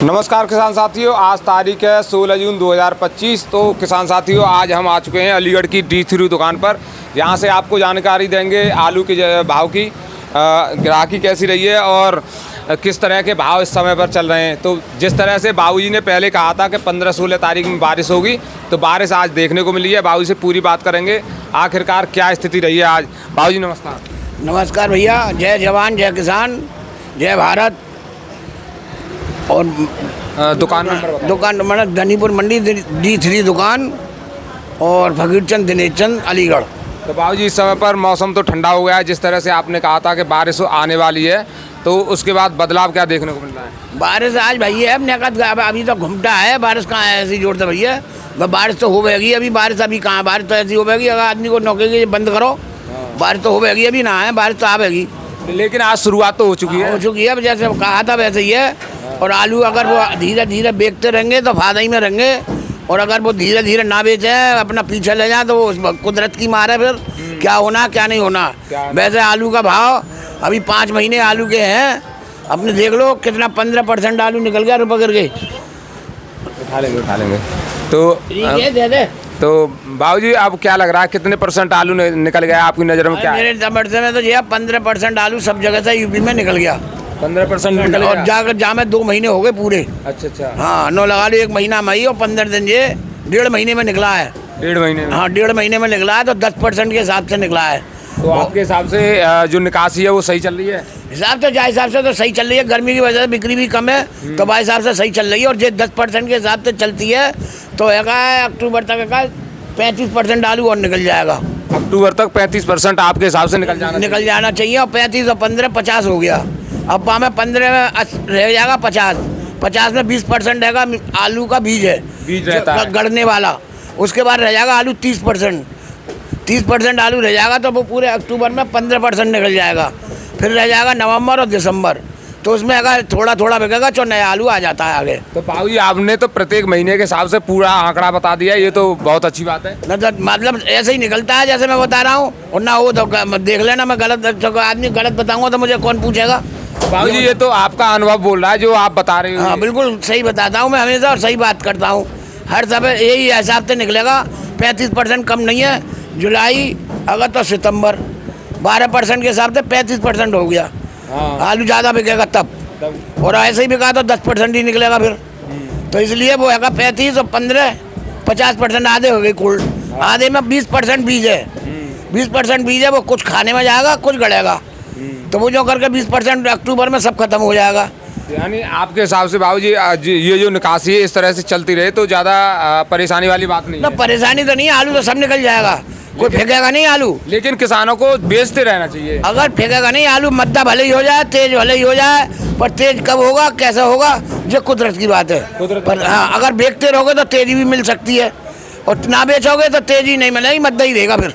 नमस्कार किसान साथियों, आज तारीख है 16 जून 2025। तो किसान साथियों, आज हम आ चुके हैं अलीगढ़ की D3 दुकान पर। यहाँ से आपको जानकारी देंगे आलू के भाव की, ग्राहकी कैसी रही है और किस तरह के भाव इस समय पर चल रहे हैं। तो जिस तरह से बाबूजी ने पहले कहा था कि 15-16 तारीख में बारिश होगी, तो बारिश आज देखने को मिली है। बाबूजी से पूरी बात करेंगे आखिरकार क्या स्थिति रही है आज। बाबूजी नमस्कार। नमस्कार भैया, जय जवान जय किसान जय भारत। और दुकान नंबर बताओ। दुकान नंबर धनीपुर मंडी D3 दुकान और फकीरचंद दिनेश चंद अलीगढ़। तो बाबूजी इस समय पर मौसम तो ठंडा हो गया है, जिस तरह से आपने कहा था कि बारिश आने वाली है, तो उसके बाद बदलाव क्या देखने को मिल रहा है? बारिश आज भैया अब अभी तो घुमटा है, बारिश कहाँ है ऐसी जोर से भैया। बारिश तो हो गई अभी, बारिश अभी कहाँ, बारिश तो ऐसी हो गई अगर आदमी को नौकरी बंद करो। बारिश तो हो गई अभी ना है, बारिश तो आवेगी, लेकिन आज शुरुआत तो हो चुकी है। हो चुकी है, जैसे कहा था वैसे ही है। और आलू अगर वो धीरे धीरे बेचते रहेंगे तो फायदा ही में रहेंगे, और अगर वो धीरे धीरे ना बेचे अपना पीछे ले जाए तो वो कुदरत की मार है, फिर क्या होना क्या नहीं होना। वैसे आलू का भाव अभी 5 महीने आलू के हैं, अपने देख लो कितना 15% आलू निकल गया रुपये करके। उठा लेंगे तो दे दे। तो बाबूजी अब क्या लग रहा है, कितने % आलू निकल गया आपकी नज़र में? क्या मेरे समझ में तो ये 15% आलू सब जगह से यूपी में निकल गया। 15% निकल और गया? जाकर जहाँ 2 महीने हो गए पूरे। अच्छा। हाँ, 9 लगा लो, 1 महीना मई और 15 दिन, ये 1.5 महीने में निकला है। 1.5 महीने में? हाँ, 1.5 महीने में निकला है, तो 10% के हिसाब से निकला है। तो आपके हिसाब से जो निकासी है वो सही चल रही है? हिसाब से तो सही चल रही है, गर्मी की वजह से बिक्री भी कम है, तो भाई हिसाब से सही चल रही है। और जो 10% के हिसाब से चलती है तो अक्टूबर तक 35% आलू और निकल जाएगा। अक्टूबर तक 35% आपके हिसाब से निकल जाना चाहिए। और 35 और 15 50 हो गया। अब हमें 15 में रह जाएगा 50 में 20% रहेगा आलू का बीज रहता है गड़ने वाला। उसके बाद रह जाएगा आलू 30% आलू रह जाएगा, तो वो पूरे अक्टूबर में 15% निकल जाएगा। फिर रह जाएगा नवंबर और दिसंबर, तो उसमें अगर थोड़ा बिकेगा तो नया आलू आ जाता है आगे। तो बाबूजी आपने तो प्रत्येक महीने के हिसाब से पूरा आंकड़ा बता दिया, ये तो बहुत अच्छी बात है। मतलब ऐसे ही निकलता है जैसे मैं बता रहा हूँ, और ना वो तो देख लेना, मैं गलत आदमी गलत बताऊंगा तो मुझे कौन पूछेगा। बाबूजी ये तो आपका अनुभव बोल रहा है जो आप बता रहे हो। हाँ, बिल्कुल सही बताता हूँ मैं हमेशा, और सही बात करता हूँ हर समय। यही हिसाब से निकलेगा, 35% कम नहीं है। जुलाई अगस्त और सितंबर 12% के हिसाब से 35% हो गया। आलू ज़्यादा बिकेगा तब, और ऐसे ही बिका तो 10% ही निकलेगा फिर। तो इसलिए वो है 35 और 15 50% आधे हो गए कुल। आधे में 20% बीज है, 20% बीज है, वो कुछ खाने में जाएगा कुछ गड़ेगा, तो वो जो करके 20% अक्टूबर में सब खत्म हो जाएगा। यानी आपके हिसाब से बाबूजी ये जो निकासी है इस तरह से चलती रहे तो ज़्यादा परेशानी वाली बात नहीं ना, है? परेशानी तो नहीं है, आलू तो सब निकल जाएगा, कोई फेंकेगा नहीं आलू। लेकिन किसानों को बेचते रहना चाहिए। अगर फेंकेगा नहीं आलू, मद्दा भले ही हो जाए, तेज भले ही हो जाए, पर तेज कब होगा कैसा होगा ये कुदरत की बात है। पर हाँ, अगर बेचते रहोगे तो तेजी भी मिल सकती है, और ना बेचोगे तो तेजी नहीं मिलेगी, मद्दा ही रहेगा फिर।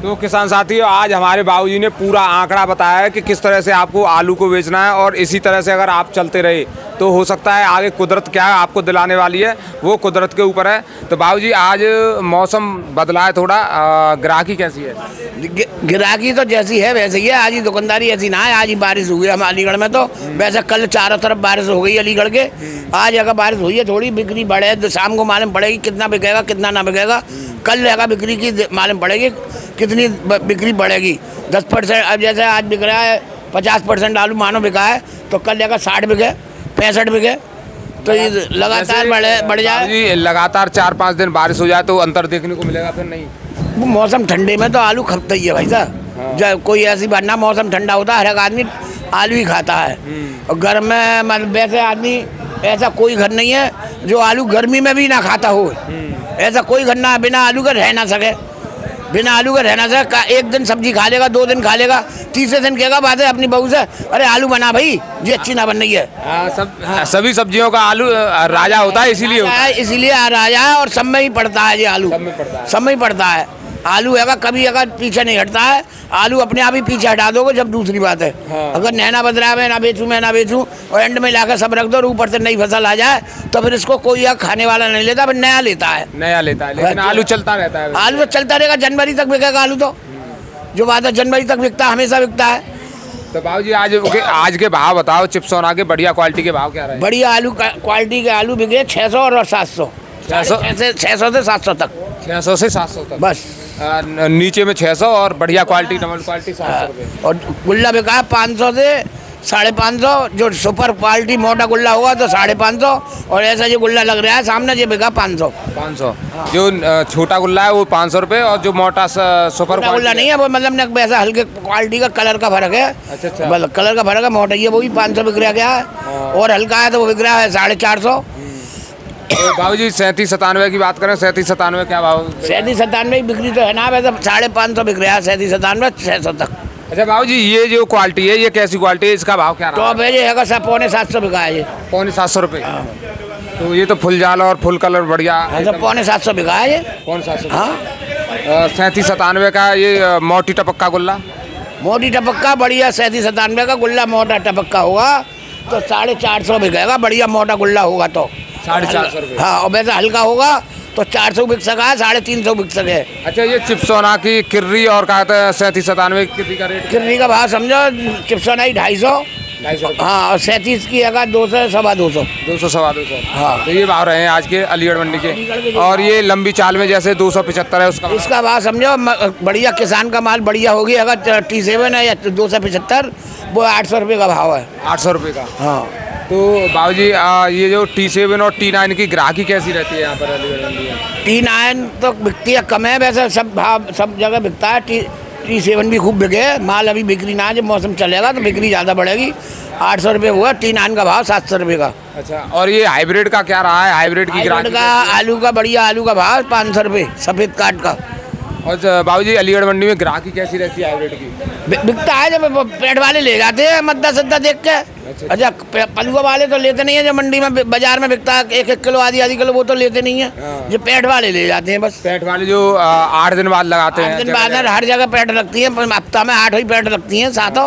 तो किसान साथियों, आज हमारे बाबूजी ने पूरा आंकड़ा बताया है कि किस तरह से आपको आलू को बेचना है, और इसी तरह से अगर आप चलते रहे तो हो सकता है आगे कुदरत क्या आपको दिलाने वाली है वो कुदरत के ऊपर है। तो बाबूजी आज मौसम बदला है थोड़ा, ग्राहकी कैसी है? गिराकी तो जैसी है वैसे ही है, आज ही दुकानदारी ऐसी ना है। आज ही बारिश हुई है हम अलीगढ़ में, तो वैसे कल चारों तरफ बारिश हो गई अलीगढ़ के। आज अगर बारिश हुई है थोड़ी बिक्री बढ़े तो शाम को मालूम पड़ेगी कितना बिकेगा कितना ना बिकेगा। कल रहेगा बिक्री की मालूम पड़ेगी कितनी बिक्री बढ़ेगी। 10%, अब जैसे आज बिक रहा है 50% आलू मानो बिका है, तो कल रहेगा 60 बिके 65 बिके, तो ये लगातार बढ़ जाए। लगातार 4-5 दिन बारिश हो जाए तो अंतर देखने को मिलेगा फिर नहीं? वो मौसम ठंडे में तो आलू खपता ही है भाई साहब। जब कोई ऐसी बात ना, मौसम ठंडा होता है हर एक आदमी आलू ही खाता है। और गर्म में मतलब वैसे आदमी, ऐसा कोई घर नहीं है जो आलू गर्मी में भी ना खाता हो। ऐसा कोई घर ना बिना आलू का रह ना सके, बिना आलू का रहना सके। एक दिन सब्जी खा लेगा, 2 दिन खा लेगा, तीसरे दिन कहेगा बात है अपनी बहू से, अरे आलू बना भाई, ये अच्छी ना बन रही है। सभी सब्जियों का आलू राजा होता है, इसीलिए राजा है, और सब में ही पड़ता है ये आलू, सब में ही पड़ता है। आलू है कभी अगर पीछे नहीं हटता है, आलू अपने आप ही पीछे हटा दोगे जब दूसरी बात है। अगर नैना बदरा मैं ना बेचूं और एंड में लाकर सब रख दो और ऊपर से नई फसल आ जाए, तो फिर इसको कोई खाने वाला नहीं लेता, फिर नया लेता है। लेकिन आलू चलता रहता है। आलू तो चलता रहेगा, जनवरी तक बिकेगा आलू, तो जो बात है जनवरी तक बिकता है, हमेशा बिकता है। तो बाबूजी आज के भाव बताओ, चिप्सोना के बढ़िया क्वालिटी के भाव क्या रहे? बढ़िया आलू क्वालिटी के आलू बिके 600 और 700, 600 से 700 तक, 600 से 700 तक बस। नीचे में 600 और बढ़िया क्वालिटी डबल क्वालिटी 700 रुपये। और गुल्ला बिका है 500 से 550, जो सुपर क्वालिटी मोटा गुल्ला होगा तो 550, और ऐसा जो गुल्ला लग रहा है सामने ये बिका 500। जो छोटा गुल्ला है वो 500 रुपये, और जो मोटा सुपर गुल्ला नहीं है वो, मतलब न वैसा हल्के क्वालिटी का कलर का फर्क है। अच्छा। मतलब कलर का फर्क है, मोटा ये वो भी 500 बिक रहा गया है, और हल्का है तो वो बिक रहा है 450। तो बाबूजी 37-97 की बात करें, 37-97 क्या भाव? 37-97 बिक्री तो है ना, वैसे 550 बिक रहा है, 37-97 600 तक। अच्छा बाबूजी, ये जो क्वालिटी है ये कैसी क्वालिटी है, इसका भाव क्या रहा है? तो ये है सब 750 बिका है ये, 750 रुपये। तो ये तो फुल जाल और फुल कलर बढ़िया, 750 बिका है ये, 750। हाँ। 37-97 का ये मोटी टपक्का गुल्ला, मोटी टपक्का बढ़िया 37-97 का गुल्ला मोटा टपक्का होगा तो 450 बिकेगा, बढ़िया मोटा गुल्ला होगा तो 450 रुपये। हाँ, और वैसे हल्का होगा तो 400 बिक सका है, 350 बिक सके। अच्छा, ये चिप्सोना की किर्री और कहते हैं 37-97 किर्री का रेट? किर्री का भाव समझो, चिप्सोना ही 250। हाँ, और 37 की है 200 सवा 200, 200 सवा 200। हाँ, तो ये भाव रहे हैं आज के अलीगढ़ मंडी के। और ये लंबी चाल में जैसे 275 है उसका इसका भाव समझो बढ़िया किसान का माल बढ़िया होगी, अगर T7 है या 275 वो 800 रुपये का भाव है, 800 रुपये का। हाँ। तो बाबूजी ये जो T7 और T9 की ग्राहकी कैसी रहती है यहाँ पर अलीगढ़ मंडी में? T9 तो बिकती है कम है, वैसे सब भाव सब जगह बिकता है। T7 भी खूब बिके, माल अभी बिक्री ना है, जब मौसम चलेगा तो बिक्री ज़्यादा बढ़ेगी। 800 रुपये हुआ, T9 का भाव 700 रुपये का। अच्छा, और ये हाइब्रिड का क्या रहा है? हाइब्रिड की ग्राहकी का आलू का बढ़िया आलू का भाव 500 रुपये सफ़ेद काट का। और बाबूजी अलीगढ़ मंडी में ग्राहकी कैसी रहती है हाइब्रिड की? बिकता है, जब पेट वाले ले जाते हैं मद्दा सद्दा देख के। अच्छा, पलुआ वाले तो लेते नहीं है, जो मंडी में बाजार में बिकता है 1-1 किलो आधी किलो वो तो लेते नहीं है, जो पेट वाले ले जाते हैं बस। पेट वाले जो 8 दिन बाद लगाते हैं, 8 दिन बाद हर जगह पेट लगती है, हफ्ता में 8 ही पेट लगती हैं, 7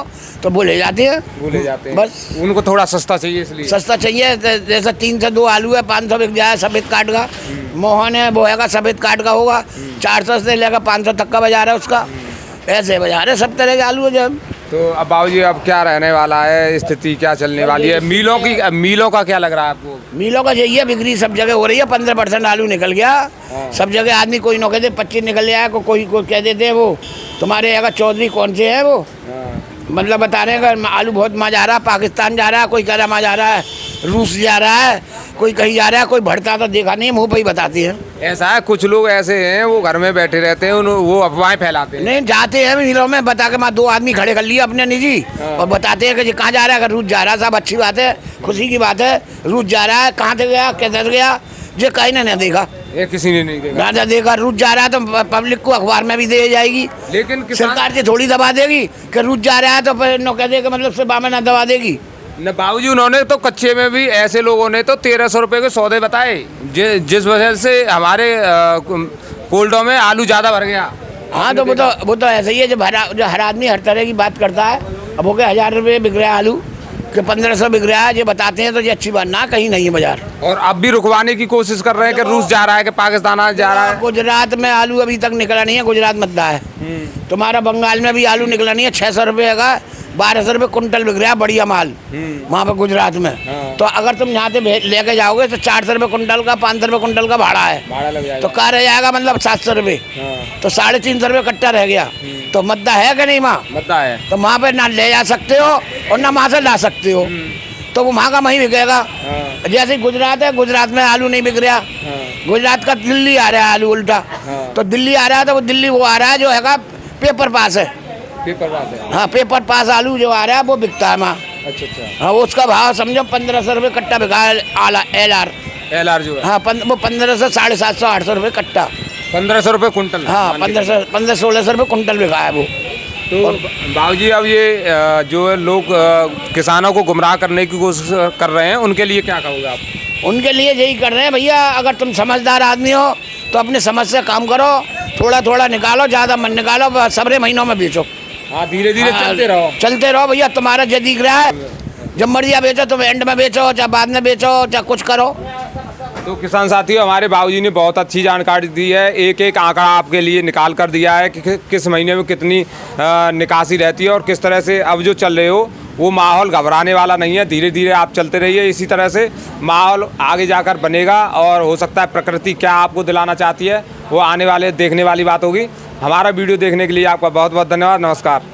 तो वो ले जाते हैं, बस। उनको थोड़ा सस्ता चाहिए, इसलिए सस्ता चाहिए। जैसे 3 से 2 आलू है 500 बिक जाए सफ़ेद काट का, मोहन है वो है सफ़ेद काट का होगा 400 से लेकर 500 तक का बाजार है उसका, ऐसे बाजार है सब तरह के आलू है। जब तो अब बाबूजी अब क्या रहने वाला है, स्थिति क्या चलने वाली है? मिलों का क्या लग रहा है आपको? मिलों का यही है, बिक्री सब जगह हो रही है, 15% आलू निकल गया सब जगह। आदमी कोई न कहते 25 निकल गया, कोई कह देते हैं वो तुम्हारे अगर चौधरी कौन से हैं वो, मतलब बता रहे हैं कि आलू बहुत माँ जा रहा है, पाकिस्तान जा रहा है, कोई कह रहा माँ जा रहा है, रूस जा रहा है, कोई कहीं जा रहा है, कोई भरता तो देखा नहीं, मुँह पे ही बताती हैं। ऐसा है, कुछ लोग ऐसे हैं वो घर में बैठे रहते हैं, वो अफवाहें फैलाते हैं। नहीं, जाते हैं मिलों में बता के, 2 आदमी खड़े कर लिए अपने निजी, और बताते हैं कि कहाँ जा रहा है, अगर रूस जा रहा है, सब अच्छी बात है, खुशी की बात है, रूस जा रहा है, कहाँ से गया, कैसे गया, ये कहीं ने देखा, ये किसी ने नहीं देखा। ना देखा, रूस जा रहा है तो पब्लिक को अखबार में भी दे जाएगी, लेकिन सरकार से थोड़ी दबा देगी कि रूस जा रहा है तो न कह देगा, मतलब से बामे ना दबा देगी न। बाबूजी उन्होंने तो कच्चे में भी ऐसे लोगों ने तो 1300 रुपये के सौदे बताए, जिस वजह से हमारे कोल्डों में आलू ज़्यादा भर गया। हाँ, तो वो तो ऐसा ही है, जो हर आदमी हर तरह की बात करता है। अब हो गए 1000 रुपये बिक रहा है आलू कि 1500 बिक रहा है, ये बताते हैं तो ये अच्छी बात ना, कहीं नहीं है बाजार। और अब भी रुकवाने की कोशिश कर रहे हैं कि रूस जा रहा है, कि पाकिस्तान जा रहा है। गुजरात में आलू अभी तक निकला नहीं है, गुजरात मद्दा है। तुम्हारा बंगाल में भी आलू निकला नहीं है, 600 रुपये का 1200 रुपये कुंटल बिक रहा है बढ़िया माल वहाँ पर गुजरात में। तो अगर तुम यहाँ से लेके जाओगे तो 400 रुपये कुंटल का, 500 रुपये कुंटल का भाड़ा है, भाड़ा लग जाएगा। तो कहाँ रह जाएगा, मतलब 700 रुपये, तो 350 रुपये कट्टा रह गया। तो मद्दा है कि नहीं वहाँ? मद्दा है, तो वहाँ पे ना ले जा सकते हो और ना वहाँ से ला सकते हो, तो वो वहाँ का वहीं बिकेगा। जैसे गुजरात है, गुजरात में आलू नहीं बिक रहा, गुजरात का दिल्ली आ रहा है आलू उल्टा। तो दिल्ली आ रहा है तो वो दिल्ली वो आ रहा है जो है पेपर पास है, पेपर पास है। हाँ, पेपर पास आलू जो आ रहा है वो बिकता है वहाँ। अच्छा। हाँ, उसका भाव समझो 1500 रुपये कट्टा बिका है, LR जो है। हाँ, वो 1500, 750, 800 रुपये कट्टा, 1500 रुपये कुंटल। हाँ, 1500-1600 रुपये कुंटल बिका है वो। तो बाबूजी अब ये जो है लोग किसानों को गुमराह करने की कोशिश कर रहे हैं, उनके लिए क्या कहोगे आप? उनके लिए यही कर रहे हैं भैया, अगर तुम समझदार आदमी हो तो अपने समझ से काम करो, थोड़ा थोड़ा निकालो, ज़्यादा मत निकालो, सबरे महीनों में बेचो। हाँ, धीरे धीरे चलते रहो भैया, तुम्हारा जो दिख रहा है, जब मर्जी बेचो, तुम एंड में बेचो, चाहे बाद में बेचो, चाहे कुछ करो, तो किसान साथियों, हमारे बाबूजी ने बहुत अच्छी जानकारी दी है। एक एक आंकड़ा आपके लिए निकाल कर दिया है कि किस महीने में कितनी निकासी रहती है और किस तरह से अब जो चल रहे हो वो माहौल घबराने वाला नहीं है। धीरे धीरे आप चलते रहिए, इसी तरह से माहौल आगे जाकर बनेगा और हो सकता है प्रकृति क्या आपको दिलाना चाहती है वो आने वाले देखने वाली बात होगी। हमारा वीडियो देखने के लिए आपका बहुत बहुत धन्यवाद। नमस्कार।